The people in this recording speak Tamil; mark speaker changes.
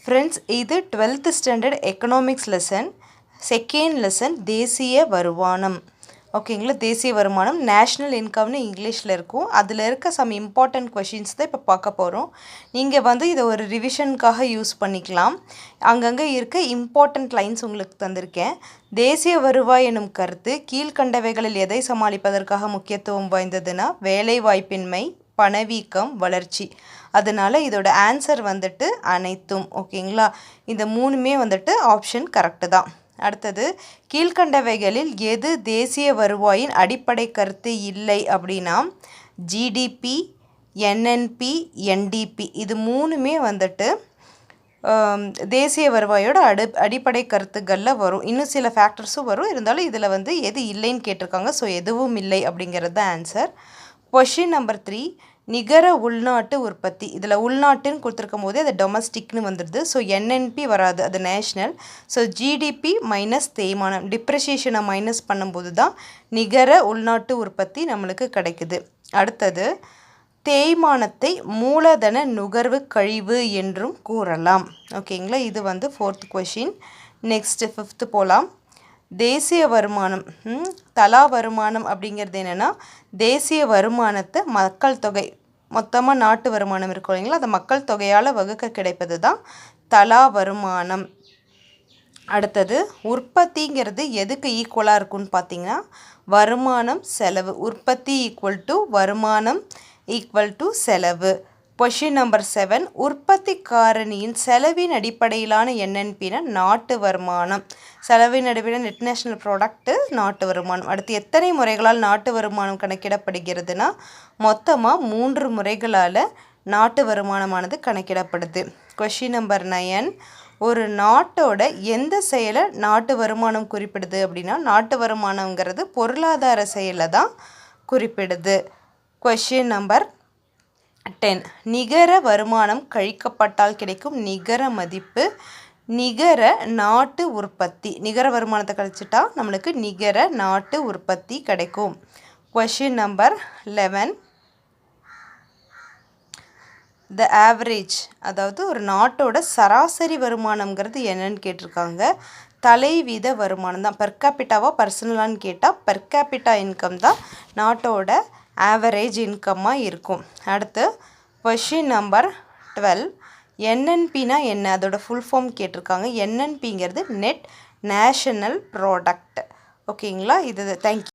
Speaker 1: ஃப்ரெண்ட்ஸ், இது 12th standard economics lesson, second lesson தேசிய வருமானம். ஓகேங்களா, தேசிய வருமானம் நேஷ்னல் இன்கம்னு இங்கிலீஷில் இருக்கும். அதில் இருக்க சம் இம்பார்ட்டண்ட் கொஷின்ஸ் தான் இப்போ பார்க்க போகிறோம். நீங்கள் இதை ஒரு ரிவிஷனுக்காக யூஸ் பண்ணிக்கலாம். அங்கங்கே இருக்க இம்பார்ட்டண்ட் லைன்ஸ் உங்களுக்கு தந்திருக்கேன். தேசிய வருவாய் எனும் கருத்து கீழ்கண்டவைகளில் எதை சமாளிப்பதற்காக முக்கியத்துவம் வாய்ந்ததுன்னா வேலைவாய்ப்பின்மை, பணவீக்கம், வளர்ச்சி. அதனால் இதோட ஆன்சர் அனைத்தும். ஓகேங்களா, இந்த மூணுமே ஆப்ஷன் கரெக்டு தான். அடுத்தது, கீழ்கண்டவைகளில் எது தேசிய வருவாயின் அடிப்படை கருத்து இல்லை அப்படின்னா ஜிடிபி, என்என்பி, என்டிபி. இது மூணுமே தேசிய வருவாயோட அடிப்படை கருத்துக்களில் வரும். இன்னும் சில ஃபேக்டர்ஸும் வரும். இருந்தாலும் இதில் எது இல்லைன்னு கேட்டிருக்காங்க. ஸோ எதுவும் இல்லை அப்படிங்கிறது தான் ஆன்சர். கொஷின் நம்பர் 3, நிகர உள்நாட்டு உற்பத்தி. இதில் உள்நாட்டுன்னு கொடுத்துருக்கும் போதே அது டொமஸ்டிக்னு வந்துடுது. ஸோ என்என்பி வராது, அது நேஷ்னல். ஸோ ஜிடிபி மைனஸ் தேய்மானம், டிப்ரிசியேஷனை மைனஸ் பண்ணும்போது தான் நிகர உள்நாட்டு உற்பத்தி நம்மளுக்கு கிடைக்குது. அடுத்தது, தேய்மானத்தை மூலதன நுகர்வு கழிவு என்றும் கூறலாம். ஓகேங்களா, இது 4th கொஷின். நெக்ஸ்ட் 5th போகலாம். தேசிய வருமானம், தலா வருமானம் அப்படிங்கிறது என்னென்னா தேசிய வருமானத்தை மக்கள் தொகை, மொத்தமாக நாட்டு வருமானம் இருக்கும் இல்லைங்களா, அந்த மக்கள் தொகையால் வகுக்க கிடைப்பது தான் தலா வருமானம். அடுத்தது, உற்பத்திங்கிறது எதுக்கு ஈக்குவலாக இருக்குன்னு பார்த்தீங்கன்னா வருமானம் செலவு. உற்பத்தி ஈக்குவல் டு வருமானம் ஈக்குவல் டு செலவு. கொஷின் நம்பர் 7, உற்பத்தி காரணியின் செலவின் அடிப்படையிலான என்என்பினா நாட்டு வருமானம். செலவின் அடிப்படையில் நெட் நேஷனல் ப்ராடக்ட்டு நாட்டு வருமானம். அடுத்து, எத்தனை முறைகளால் நாட்டு வருமானம் கணக்கிடப்படுகிறதுனா மொத்தமாக 3 முறைகளால் நாட்டு வருமானமானது கணக்கிடப்படுது. கொஷின் நம்பர் 9, ஒரு நாட்டோட எந்த செயலை நாட்டு வருமானம் குறிப்பிடுது அப்படின்னா நாட்டு வருமானங்கிறது பொருளாதார செயலை தான் குறிப்பிடுது. கொஷின் நம்பர் 10, நிகர வருமானம் கழிக்கப்பட்டால் கிடைக்கும் நிகர மதிப்பு நிகர நாட்டு உற்பத்தி. நிகர வருமானத்தை கழிச்சிட்டா நம்மளுக்கு நிகர நாட்டு உற்பத்தி கிடைக்கும். கொஷின் நம்பர் 11, த ஆவரேஜ், அதாவது ஒரு நாட்டோட சராசரி வருமானம்ங்கிறது என்னன்னு கேட்டிருக்காங்க. தலைவீத வருமானம் தான். பெர் கேபிட்டாவா பர்சனலான்னு கேட்டால் பெர் கேபிட்டா இன்கம் தான் நாட்டோட ஆவரேஜ் இன்கம்மாக இருக்கும். அடுத்து, கொஷின் நம்பர் 12, என்என்பினா என்ன, அதோட ஃபுல் ஃபார்ம் கேட்டிருக்காங்க. என்என்பிங்கிறது நெட் நேஷனல் ப்ராடக்ட். ஓகேங்களா, இது தேங்க்யூ.